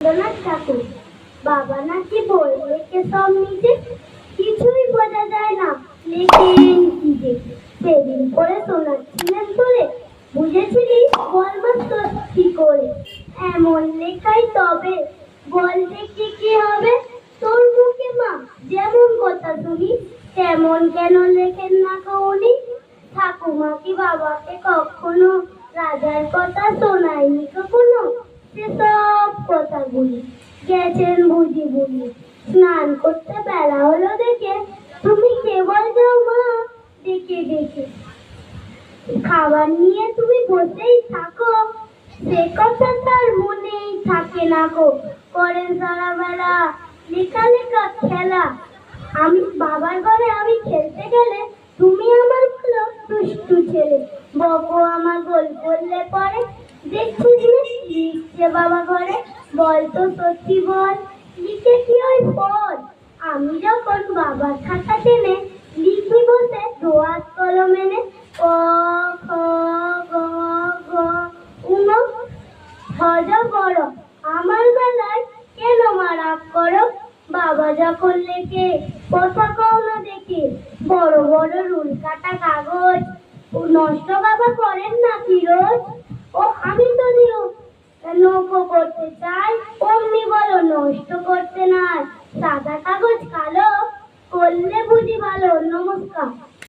রবীন্দ্রনাথ ঠাকুর। বাবা নাকি বই লেখে সব নিজে, কিছুই বোঝা যায় না লেখেন কি যে। সেদিন করে শোনাচ্ছিলেন তোরে, বুঝেছিলি বল মাস্টার কি করে? এমন লেখাই তবে বল দেখি কি হবে? তোর মুখে মা যেমন কথা শুনি, তেমন কেন লেখেন না গো উনি? ঠাকুমা কি বাবাকে কখনো রাজার কথা শোনায়নি কখনো? সেসব কথাগুলি গেছেন বুঝি বুঝি। স্নান করতে বেলা হলো দেখে তুমি কেবল যাও মা ডেকে ডেকে। খাবার নিয়ে তুমি বসেই থাকো, সে কথা তার মনেই থাকে না গো। করেন সারা বেলা লেখা লেখা খেলা। আমি বাবার ঘরে আমি খেলতে গেলে তুমি আমার বলো দুষ্টু ছেলে। বকো আমার গোল করলে পরে, দেখছিস না লিখছে বাবা ঘরে। বল তো সত্যি বল, লিখে কি ওই পদ? আমি যখন বাবার খাতা টেনে লিখি বসে দোয়াত কলমে নে, ক খ গ ঘ উঙ হজ বড়। আমার বেলায় কেন মা রাগ করো? বাবা যখন লেখে কথা কও না দেখে। বড় বড় রুল কাটা কাগজ ও নষ্ট বাবা করেন না ফিরোজ। ও আমি তো দিও নৌকো করতে চাই, অমনি বলো নষ্ট করে।